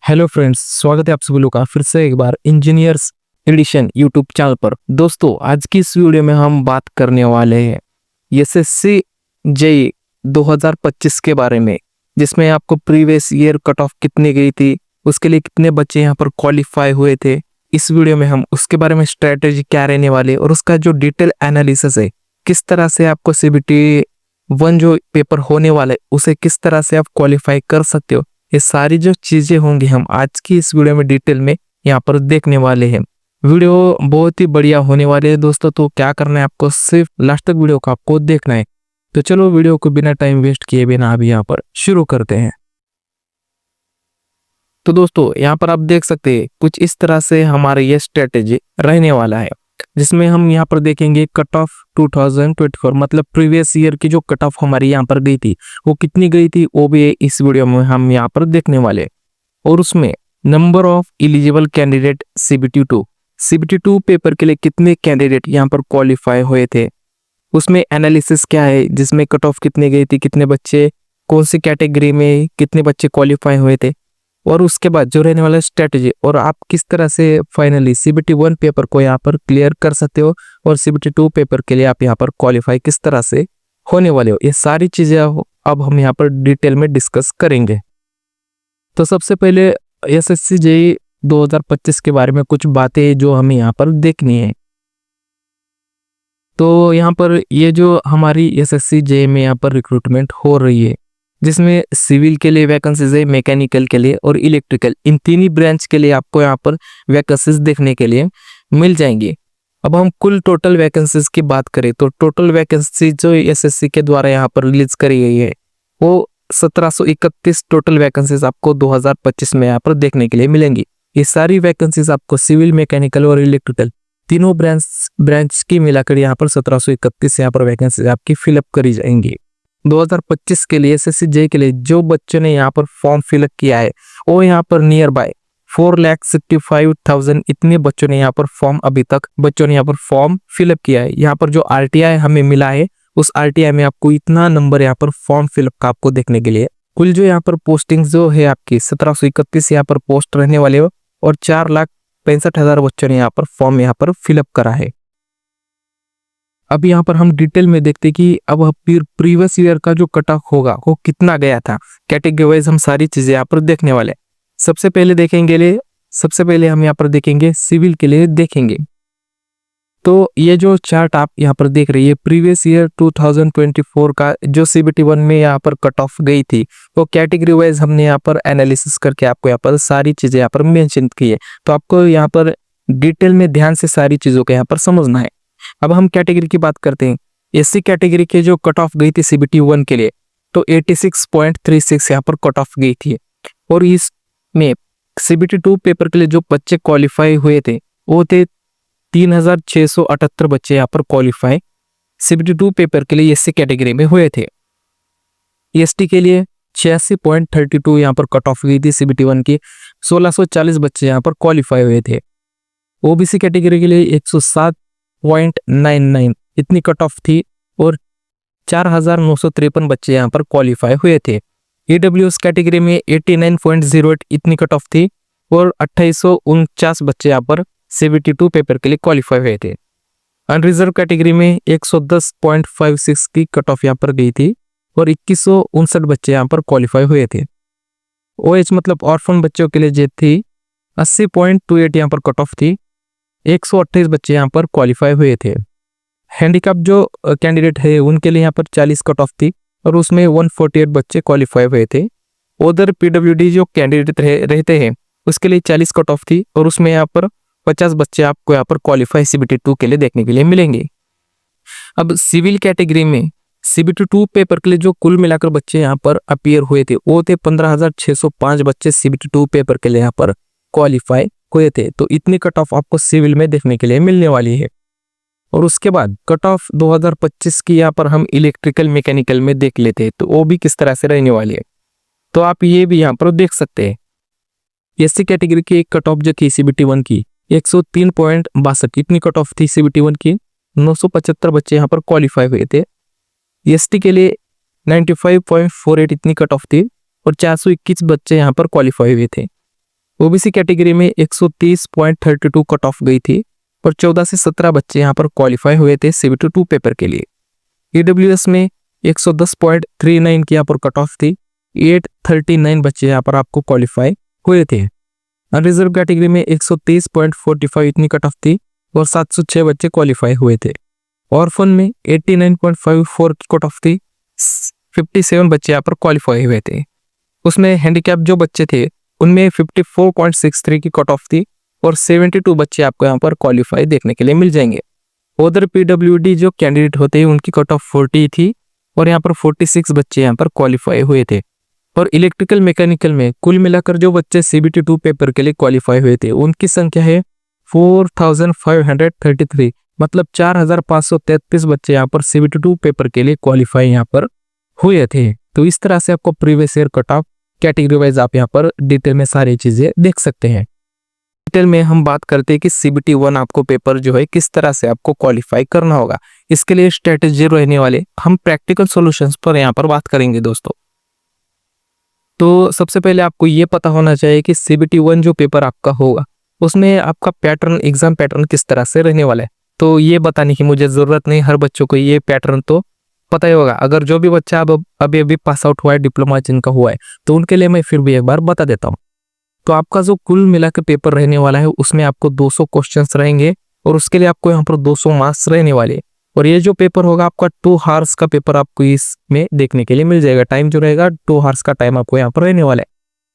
Hello friends, स्वागत है आप सभी लोग का फिर से एक बार इंजीनियर्स एडिशन यूट्यूब चैनल पर। दोस्तों, आज की इस वीडियो में हम बात करने वाले हैं एसएससी जेईई 2025 के बारे में, जिसमें आपको प्रीवियस ईयर कट ऑफ कितनी गई थी, उसके लिए कितने बच्चे यहाँ पर क्वालिफाई हुए थे। इस वीडियो में हम उसके बारे में स्ट्रेटेजी क्या रहने वाले और उसका जो डिटेल एनालिसिस है, किस तरह से आपको सीबीटी 1 जो पेपर होने वाला है उसे किस तरह से आप क्वालिफाई कर सकते हो, ये सारी जो चीजें होंगी हम आज की इस वीडियो में डिटेल में यहाँ पर देखने वाले हैं। वीडियो बहुत ही बढ़िया होने वाले है दोस्तों, तो क्या करना है आपको, सिर्फ लास्ट तक वीडियो को आपको देखना है। तो चलो वीडियो को बिना टाइम वेस्ट किए बिना अभी यहाँ पर शुरू करते हैं। तो दोस्तों, यहाँ पर आप देख सकते हैं कुछ इस तरह से हमारा ये स्ट्रेटेजी रहने वाला है, जिसमें हम यहाँ पर देखेंगे कट ऑफ 2024, मतलब प्रीवियस ईयर की जो कट ऑफ हमारी यहाँ पर गई थी वो कितनी गई थी, वो भी इस वीडियो में हम यहाँ पर देखने वाले। और उसमें number of eligible candidate CBT 2 paper के लिए कितने कैंडिडेट यहाँ पर क्वालिफाई हुए थे, उसमें एनालिसिस क्या है, जिसमें कट ऑफ कितनी गई थी, कितने बच्चे कौन सी कैटेगरी में कितने बच्चे क्वालिफाई हुए थे, और उसके बाद जो रहने वाला स्ट्रेटेजी और आप किस तरह से फाइनली सीबीटी 1 पेपर को यहाँ पर क्लियर कर सकते हो और सीबीटी 2 पेपर के लिए आप यहाँ पर क्वालिफाई किस तरह से होने वाले हो, ये सारी चीजें अब हम यहाँ पर डिटेल में डिस्कस करेंगे। तो सबसे पहले एसएससी जेईई 2025 के बारे में कुछ बातें जो हमें यहाँ पर देखनी है। तो यहाँ पर ये जो हमारी एसएससी जेईई में यहाँ पर रिक्रूटमेंट हो रही है, जिसमें सिविल के लिए वैकेंसीज है, मैकेनिकल के लिए और इलेक्ट्रिकल, इन तीन ही ब्रांच के लिए आपको यहाँ पर वैकेंसीज देखने के लिए मिल जाएंगी। अब हम कुल टोटल वैकेंसीज की बात करें तो टोटल वैकेंसी जो एसएससी के द्वारा यहाँ पर रिलीज करी गई है वो 1731 टोटल वैकेंसीज आपको 2025 में यहाँ पर देखने के लिए मिलेंगी। ये सारी वैकेंसीज आपको सिविल, मैकेनिकल और इलेक्ट्रिकल तीनों ब्रांच की मिलाकर यहाँ पर 1731 यहाँ पर वैकेंसीज आपकी फिलअप करी जाएंगी। 2025 के लिए एसएससी जेईई के लिए जो बच्चों ने यहाँ पर फॉर्म फिलअप किया है वो यहाँ पर नियर बाय 4,65,000 इतने बच्चों ने यहाँ पर फॉर्म फिलअप किया है। यहाँ पर जो आरटीआई हमें मिला है उस आरटीआई में आपको इतना नंबर यहाँ पर फॉर्म फिलअप का आपको देखने के लिए, कुल जो यहाँ पर पोस्टिंग जो है आपकी 1731 यहाँ पर पोस्ट रहने वाले हो और 4,65,000 बच्चों ने यहाँ पर फॉर्म यहाँ पर फिलअप करा है। अब यहाँ पर हम डिटेल में देखते कि अब प्रीवियस ईयर का जो कट ऑफ होगा वो कितना गया था, कैटेगरी वाइज हम सारी चीजें यहाँ पर देखने वाले। सबसे पहले हम यहाँ पर देखेंगे सिविल के लिए देखेंगे। तो ये जो चार्ट आप यहाँ पर देख रही है प्रीवियस ईयर 2024 का जो सीबीटी 1 में यहाँ पर कट ऑफ गई थी वो कैटेगरी वाइज हमने यहाँ पर एनालिसिस करके आपको यहाँ पर सारी चीजें यहाँ पर मेंशन की है। तो आपको यहाँ पर डिटेल में ध्यान से सारी चीजों को यहाँ पर समझना है। अब हम कैटेगरी की बात करते हैं। एससी कैटेगरी के जो कट ऑफ गई थी सीबीटी 1 के लिए तो 86.36 यहाँ पर कट ऑफ गई थी, और इसमें सीबीटी 2 पेपर के लिए जो बच्चे क्वालिफाई हुए थे वो थे 3,678 बच्चे यहाँ पर क्वालिफाई सीबीटी 2 पेपर के लिए एससी कैटेगरी में हुए थे। एसटी के लिए 86.32 यहाँ पर कट ऑफ गई थी सीबीटी 1 की, 1,640 बच्चे यहाँ पर क्वालिफाई हुए थे। ओबीसी कैटेगरी के लिए 107.99 इतनी कट ऑफ थी और 4,953 बच्चे यहाँ पर क्वालिफाई हुए थे। ईडब्ल्यूएस कैटेगरी में 89.08 इतनी कट ऑफ थी और 2,849 बच्चे यहाँ पर सीबीटी 2 पेपर के लिए क्वालिफाई हुए थे। अनरिजर्व कैटेगरी में 110.56 की कट ऑफ यहाँ पर गई थी और 2,159 बच्चे यहाँ पर क्वालिफाई हुए थे। ओएच मतलब ऑर्फन बच्चों के लिए जो थी 80.28 यहाँ पर कट ऑफ थी, 128 बच्चे यहाँ पर क्वालिफाई हुए थे। हैंडीकैप जो कैंडिडेट है उनके लिए यहाँ पर 40 कट ऑफ थी और उसमें 148 बच्चे क्वालिफाई हुए थे। उधर पीडब्ल्यूडी जो कैंडिडेट रहते हैं उसके लिए 40 कट ऑफ थी और उसमें यहाँ पर 50 बच्चे आपको यहाँ पर क्वालिफाई सीबीटी 2 के लिए देखने के लिए मिलेंगे। अब सिविल कैटेगरी में सीबीटी 2 पेपर के लिए जो कुल मिलाकर बच्चे यहाँ पर अपीयर हुए थे वो थे 15,605 बच्चे सीबीटी 2 पेपर के लिए यहाँ पर क्वालिफाई हुए थे। तो इतनी कट ऑफ आपको सिविल में देखने के लिए मिलने वाली है। और उसके बाद कट ऑफ 2025 की यहाँ पर हम इलेक्ट्रिकल मैकेनिकल में देख लेते हैं तो वो भी किस तरह से रहने वाली है। तो आप ये भी यहाँ पर देख सकते हैं। एससी कैटेगरी की एक कट ऑफ जो थी सीबीटी 1 की 103.62 इतनी कट ऑफ थी सीबीटी 1 की, 975 बच्चे यहाँ पर क्वालिफाई हुए थे। एसटी के लिए 95.48 इतनी कट ऑफ थी और 421 बच्चे यहाँ पर क्वालिफाई हुए थे। ओबीसी कैटेगरी में 130.32 कट ऑफ गई थी और 14 से 17 बच्चे यहाँ पर क्वालिफाई हुए थे CBT 2 पेपर के लिए। EWS में 110.39 की यहाँ पर कट ऑफ थी, 839 बच्चे यहाँ पर आपको क्वालिफाई हुए थे। अनरिजर्व कैटेगरी में 130.45 इतनी कट ऑफ थी और 706 बच्चे क्वालिफाई हुए थे। ऑर्फन में 89.54 की कट ऑफ थी, 57 बच्चे यहाँ पर क्वालिफाई हुए थे। उसमें हैंडीकैप जो बच्चे थे उनमें 54.63 की कट ऑफ थी और 72 बच्चे आपको यहाँ पर क्वालिफाई देखने के लिए मिल जाएंगे। उधर PWD जो कैंडिडेट होते हैं उनकी कट ऑफ 40 थी और यहाँ पर 46 बच्चे यहाँ पर क्वालिफाई हुए थे। और इलेक्ट्रिकल मैकेनिकल में कुल मिलाकर जो बच्चे CBT 2 पेपर के लिए क्वालिफाई हुए थे उनकी संख्या है 4533, मतलब 4533 बच्चे यहाँ पर CBT 2 पेपर के लिए क्वालिफाई यहाँ पर हुए थे। तो इस तरह से आपको previous year cut off category wise आप यहाँ पर डिटेल में सारी चीजें देख सकते हैं। डिटेल में हम बात करते हैं कि CBT 1 आपको पेपर जो है किस तरह से आपको क्वालिफाई करना होगा। इसके लिए स्ट्रेटेजी रहने वाले हम प्रैक्टिकल सॉल्यूशंस पर यहाँ पर बात करेंगे दोस्तों। तो सबसे पहले आपको ये पता होना चाहिए कि CBT 1 जो पेपर आपका होगा उसमें आपका पैटर्न, एग्जाम पैटर्न किस तरह से रहने वाला है। तो ये बताने की मुझे जरूरत नहीं, हर बच्चों को ये पैटर्न तो पता ही होगा। अगर जो भी बच्चा अब अभी पास आउट हुआ है, डिप्लोमा जिनका हुआ है, तो उनके लिए मैं फिर भी एक बार बता देता हूँ। तो आपका जो कुल मिला के पेपर रहने वाला है उसमें आपको 200 क्वेश्चंस रहेंगे और उसके लिए आपको यहाँ पर 200 मार्क्स रहने वाले। और ये जो पेपर होगा आपका 2 हार्स का पेपर आपको इसमें देखने के लिए मिल जाएगा। टाइम जो रहेगा 2 हार्स का टाइम आपको यहाँ पर रहने वाला है।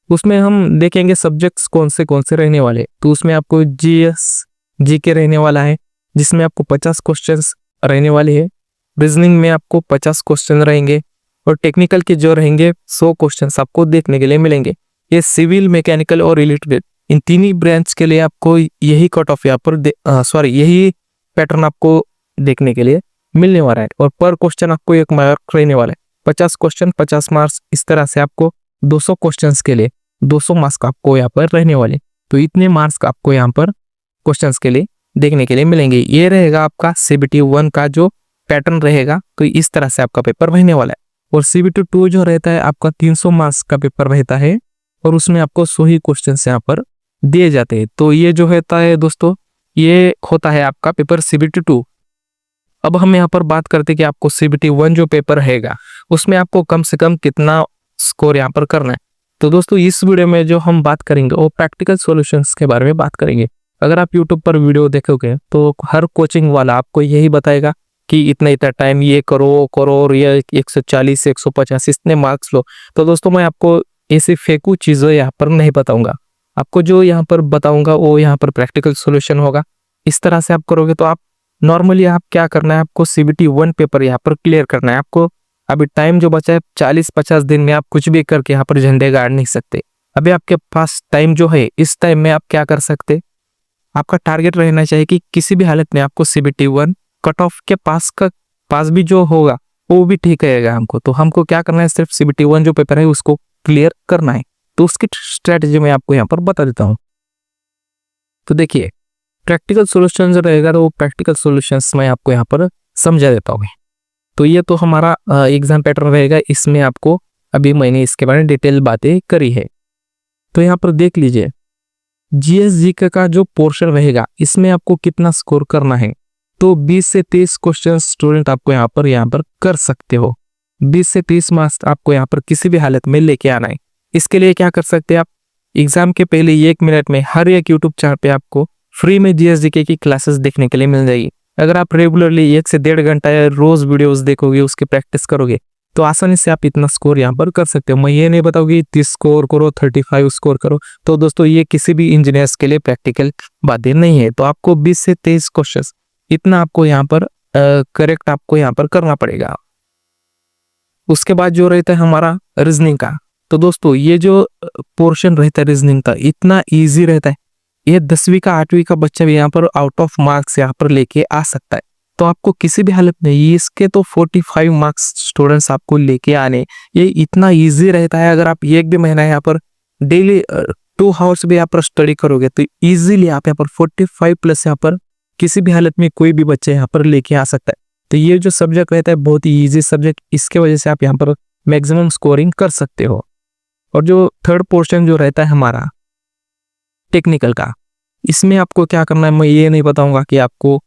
उसमें हम देखेंगे सब्जेक्ट्स कौन से रहने वाले। तो उसमें आपको GK रहने वाला है जिसमें आपको 50 क्वेश्चन रहने वाले हैं। रीजनिंग में आपको 50 क्वेश्चन रहेंगे और टेक्निकल के जो रहेंगे 100 क्वेश्चन आपको देखने के लिए मिलेंगे। ये सिविल, मैकेनिकल और इलेक्ट्रिकल इन तीन ही ब्रांच के लिए आपको यही कट ऑफ यहाँ पर यही पैटर्न आपको देखने के लिए मिलने वाला है। और पर क्वेश्चन आपको 1 मार्क रहने वाला है। 50 क्वेश्चन 50 मार्क्स, इस तरह से आपको 200 क्वेश्चंस के लिए 200 मार्क्स आपको यहाँ पर रहने वाले। तो इतने मार्क्स आपको यहाँ पर क्वेश्चंस के लिए देखने के लिए मिलेंगे। ये रहेगा आपका CBT 1 का जो पैटर्न रहेगा। तो इस तरह से आपका पेपर रहने वाला है। और CBT 2 जो रहता है आपका 300 मार्क्स का पेपर रहता है और उसमें आपको 100 ही क्वेश्चन यहाँ पर दिए जाते हैं। तो ये जो रहता है दोस्तों, ये होता है आपका पेपर CBT 2। अब हम यहाँ पर बात करते हैं कि आपको CBT 1 जो पेपर रहेगा उसमें आपको कम से कम कितना स्कोर यहाँ पर करना है। तो दोस्तों इस वीडियो में जो हम बात करेंगे वो प्रैक्टिकल सॉल्यूशंस के बारे में बात करेंगे। अगर आप YouTube पर वीडियो देखोगे तो हर कोचिंग वाला आपको यही बताएगा कि इतना टाइम ये करो और ये 140 150 इतने मार्क्स लो। तो दोस्तों मैं आपको ऐसी फेकू चीज़ें यहाँ पर नहीं बताऊंगा। आपको जो यहाँ पर बताऊंगा वो यहाँ पर प्रैक्टिकल सॉल्यूशन होगा। इस तरह से आप करोगे तो आप नॉर्मली आप क्या करना है, आपको CBT 1 पेपर यहाँ पर क्लियर करना है। आपको अभी टाइम जो बचा है 40-50 दिन में आप कुछ भी करके यहाँ पर झंडे गाड़ नहीं सकते। अभी आपके पास टाइम जो है, इस टाइम में आप क्या कर सकते, आपका टारगेट रहना चाहिए कि किसी भी हालत में आपको CBT 1 कट ऑफ के पास भी जो होगा वो भी ठीक रहेगा हमको। तो हमको क्या करना है, सिर्फ CBT 1 जो पेपर है उसको क्लियर करना है। तो उसकी स्ट्रेटेजी मैं आपको यहाँ पर बता देता हूँ। तो देखिए प्रैक्टिकल सॉल्यूशन जो रहेगा तो वो प्रैक्टिकल सॉल्यूशंस मैं आपको यहाँ पर समझा देता हूँ। तो ये तो हमारा एग्जाम पैटर्न रहेगा, इसमें आपको अभी मैंने इसके बारे में डिटेल बातें करी है। तो यहाँ पर देख लीजिए GS का जो पोर्शन रहेगा इसमें आपको कितना स्कोर करना है। तो 20 से 30 क्वेश्चन स्टूडेंट आपको यहाँ पर कर सकते हो। 20 से 30 मार्क्स आपको यहाँ पर किसी भी हालत में लेके आना है। इसके लिए क्या कर सकते हैं आप, एग्जाम के पहले 1 मिनट में हर एक यूट्यूब चैनल पे आपको फ्री में GS की क्लासेस देखने के लिए मिल जाएगी। अगर आप रेगुलरली 1 से 1.5 घंटा रोज वीडियोस देखोगे, उसकी प्रैक्टिस करोगे तो आसानी से आप इतना स्कोर यहाँ पर कर सकते हो। मैं ये नहीं बताऊंगी 30 स्कोर करो 35 स्कोर करो। तो दोस्तों ये किसी भी इंजीनियर्स के लिए प्रैक्टिकल बातें नहीं है। तो आपको 20 से 23 क्वेश्चन इतना आपको यहाँ पर करेक्ट आपको यहाँ पर करना पड़ेगा। उसके बाद जो रहता है हमारा रीजनिंग का, तो दोस्तों ये जो पोर्शन रहता है रीजनिंग का इतना इजी रहता है, ये 10वीं का 8वीं का बच्चा भी यहाँ पर आउट ऑफ मार्क्स यहाँ पर लेके आ सकता है। तो आपको किसी भी हालत में इसके तो 45 मार्क्स स्टूडेंट्स आपको लेके आने, ये इतना इजी रहता है। अगर आप 1 भी महीना यहाँ पर डेली 2 आवर्स भी यहाँ पर स्टडी करोगे तो इजीली आप यहाँ पर 45 प्लस यहाँ पर किसी भी हालत में कोई भी बच्चे यहाँ पर लेके आ सकता है। तो ये जो सब्जेक्ट रहता है बहुत ही इजी सब्जेक्ट, इसके वजह से आप यहाँ पर मैक्सिमम स्कोरिंग कर सकते हो। और जो थर्ड पोर्शन जो रहता है हमारा टेक्निकल का। इसमें आपको क्या करना है मैं ये नहीं बताऊंगा कि आपको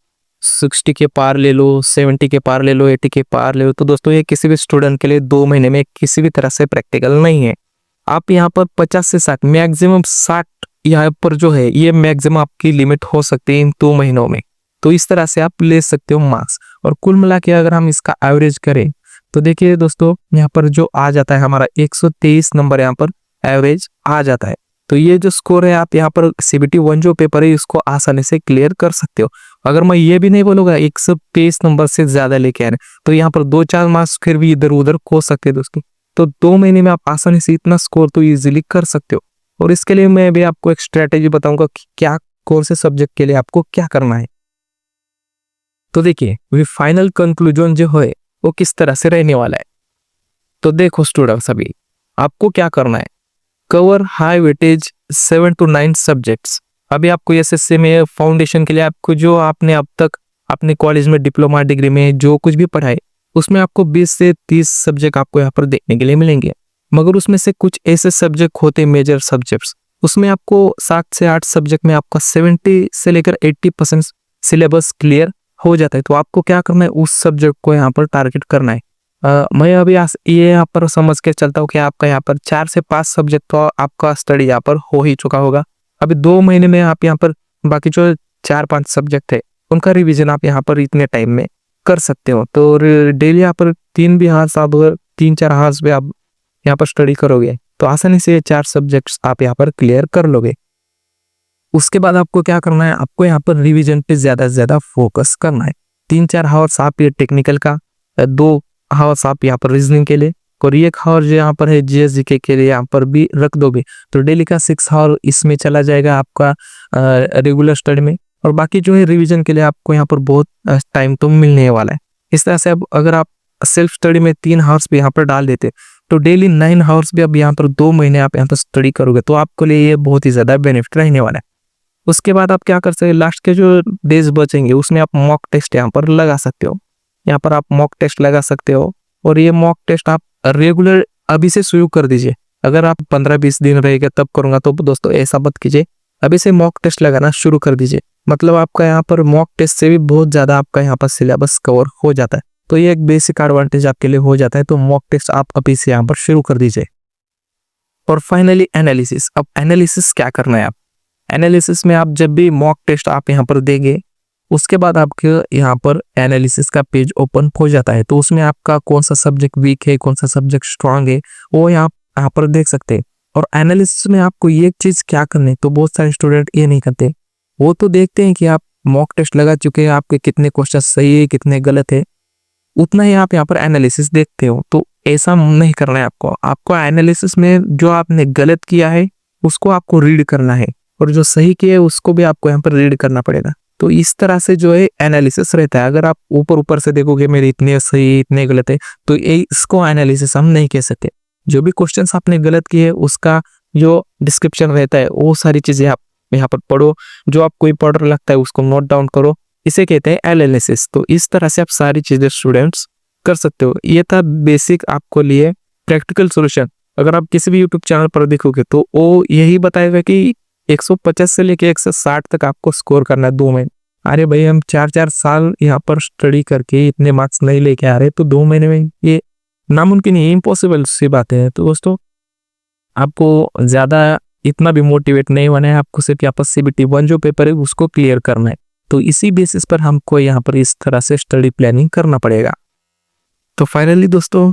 60 के पार ले लो, 70 के पार ले लो, 80 के पार ले लो। तो दोस्तों ये किसी भी स्टूडेंट के लिए 2 महीने में किसी भी तरह से प्रैक्टिकल नहीं है। आप यहाँ पर 50 से 60 मैक्सिमम 60 यहाँ पर जो है ये मैक्सिमम आपकी लिमिट हो सकती है इन 2 महीनों में। तो इस तरह से आप ले सकते हो मार्क्स। और कुल मिला के अगर हम इसका एवरेज करें तो देखिए दोस्तों यहाँ पर जो आ जाता है हमारा 123 नंबर यहाँ पर एवरेज आ जाता है। तो ये जो स्कोर है आप यहाँ पर CBT 1 जो पेपर है इसको आसानी से क्लियर कर सकते हो। अगर मैं ये भी नहीं बोलूंगा 123 नंबर से ज्यादा लेके आ रहे तो यहाँ पर 2-4 मार्क्स फिर भी इधर उधर हो सकते हैं दोस्तों। तो 2 महीने में आप आसानी से इतना स्कोर तो इजीली कर सकते हो। और इसके लिए मैं भी आपको एक स्ट्रेटेजी बताऊंगा कि क्या कौन से सब्जेक्ट के लिए आपको क्या करना है। तो देखिए फाइनल कंक्लूजन जो है वो किस तरह से रहने वाला है। तो देखो स्टूडेंट्स अभी आपको क्या करना है, cover high weightage 7 to 9 subjects. अभी आपको SSC में फाउंडेशन के लिए आपको जो आपने अब तक अपने कॉलेज में डिप्लोमा डिग्री में जो कुछ भी पढ़ा है उसमें आपको 20 से 30 सब्जेक्ट आपको यहाँ पर देखने के लिए मिलेंगे। मगर उसमें से कुछ ऐसे सब्जेक्ट होते हैं मेजर सब्जेक्ट्स, उसमें आपको 7 से 8 सब्जेक्ट में आपका 70 से लेकर 80% सिलेबस क्लियर हो जाता है। तो आपको क्या करना है उस सब्जेक्ट को यहाँ पर टारगेट करना है। मैं अभी ये यहाँ पर समझ के चलता हूँ कि आपका यहाँ पर 4 से 5 सब्जेक्ट तो आपका स्टडी यहाँ पर हो ही चुका होगा। अभी 2 महीने में आप यहाँ पर बाकी जो 4-5 सब्जेक्ट है उनका रिवीजन आप यहाँ पर इतने टाइम में कर सकते हो। तो डेली यहाँ पर 3 भी हार्स आप 3-4 हार्स भी आप यहाँ पर स्टडी करोगे तो आसानी से 4 सब्जेक्ट्स आप यहाँ पर क्लियर कर लोगे। उसके बाद आपको क्या करना है, आपको यहाँ पर रिवीजन पे ज्यादा से ज्यादा फोकस करना है। 3-4 हावर्स आप ये टेक्निकल का, 2 हावर्स आप यहाँ पर रीजनिंग के लिए और 1 हावर जो यहाँ पर है GS/GK के लिए यहाँ पर भी रख दोगे। तो डेली का 6 हावर इसमें चला जाएगा आपका रेगुलर स्टडी में। और बाकी जो है रिवीजन के लिए आपको यहाँ पर बहुत टाइम तो मिलने वाला है। इस तरह से अब अगर आप सेल्फ स्टडी में 3 हावर्स भी यहाँ पर डाल देते तो डेली 9 हावर्स भी अब यहाँ पर 2 महीने आप यहाँ पर स्टडी करोगे तो आपके लिए ये बहुत ही ज्यादा बेनिफिट रहने वाला है। उसके बाद आप क्या कर सकते हैं, लास्ट के जो डेज बचेंगे उसमें आप मॉक टेस्ट यहाँ पर लगा सकते हो। यहाँ पर आप मॉक टेस्ट लगा सकते हो और ये मॉक टेस्ट आप रेगुलर अभी से शुरू कर दीजिए। अगर आप 15-20 दिन रहेगा तब करूंगा तो दोस्तों ऐसा मत कीजिए, अभी से मॉक टेस्ट लगाना शुरू कर दीजिए। मतलब आपका यहाँ पर मॉक टेस्ट से भी बहुत ज्यादा आपका यहाँ पर सिलेबस कवर हो जाता है। तो ये एक बेसिक एडवांटेज आपके लिए हो जाता है। तो मॉक टेस्ट आप अभी से यहाँ पर शुरू कर दीजिए। और फाइनली एनालिसिस। अब एनालिसिस क्या करना है, आप एनालिसिस में आप जब भी मॉक टेस्ट आप यहाँ पर देंगे उसके बाद आपके यहाँ पर एनालिसिस का पेज ओपन हो जाता है। तो उसमें आपका कौन सा सब्जेक्ट वीक है, कौन सा सब्जेक्ट स्ट्रांग है वो यहाँ पर देख सकते हैं। और एनालिसिस में आपको ये चीज क्या करनी है, तो बहुत सारे स्टूडेंट ये नहीं करते, वो तो देखते हैं कि आप मॉक टेस्ट लगा चुके हैं, आपके कितने क्वेश्चन सही है कितने गलत है, उतना ही आप यहाँ पर एनालिसिस देखते हो। तो ऐसा नहीं करना है आपको एनालिसिस में जो आपने गलत किया है उसको आपको रीड करना है और जो सही किया है उसको भी आपको यहाँ पर रीड करना पड़ेगा। तो इस तरह से जो है एनालिसिस रहता है। अगर आप ऊपर से देखोगे मेरे इतने सही इतने गलत है तो इसको एनालिसिस हम नहीं कह सकते। जो भी क्वेश्चंस आपने गलत किए उसका जो डिस्क्रिप्शन रहता है वो सारी चीजें आप यहाँ पर पढ़ो, जो आपको इंपॉर्टेंट लगता है उसको नोट डाउन करो, इसे कहते हैं एनालिसिस। तो इस तरह से आप सारी चीजें स्टूडेंट्स कर सकते हो। ये था बेसिक आपको लिए प्रैक्टिकल सॉल्यूशन। अगर आप किसी भी यूट्यूब चैनल पर देखोगे तो वो यही बताएगा कि 150 से लेके 160 तक आपको स्कोर करना है 2 महीने। अरे भाई हम 4-4 साल यहाँ पर स्टडी करके इतने मार्क्स नहीं लेके आ रहे तो 2 महीने में ये नामुमकिन है, इम्पॉसिबल सी बात है। तो दोस्तों आपको ज्यादा इतना भी मोटिवेट नहीं होना है, आपको सिर्फ यहाँ पर CBT 1 जो पेपर है उसको क्लियर करना है। तो इसी बेसिस पर हमको यहाँ पर इस तरह से स्टडी प्लानिंग करना पड़ेगा। तो फाइनली दोस्तों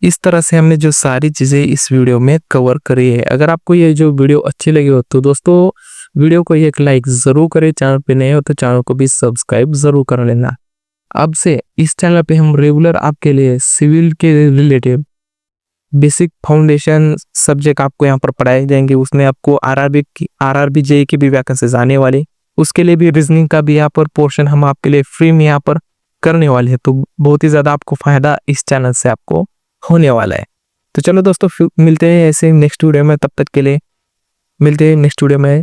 इस तरह से हमने जो सारी चीजें इस वीडियो में कवर करी है। अगर आपको ये जो वीडियो अच्छी लगी हो तो दोस्तों वीडियो को एक लाइक जरूर करें, चैनल पे नए हो तो चैनल को भी सब्सक्राइब जरूर कर लेना। अब से इस चैनल पे हम रेगुलर आपके लिए सिविल के रिलेटेड बेसिक फाउंडेशन सब्जेक्ट आपको यहाँ पर पढ़ाए जाएंगे। उसमें आपको आरआरबी जेईई की भी वैकेंसीज आने वाली, उसके लिए भी रीजनिंग का भी यहाँ पर पोर्शन हम आपके लिए फ्री में यहाँ पर करने वाले हैं। तो बहुत ही ज्यादा आपको फायदा इस चैनल से आपको होने वाला है। तो चलो दोस्तों मिलते हैं ऐसे नेक्स्ट वीडियो में, तब तक के लिए मिलते हैं नेक्स्ट वीडियो में।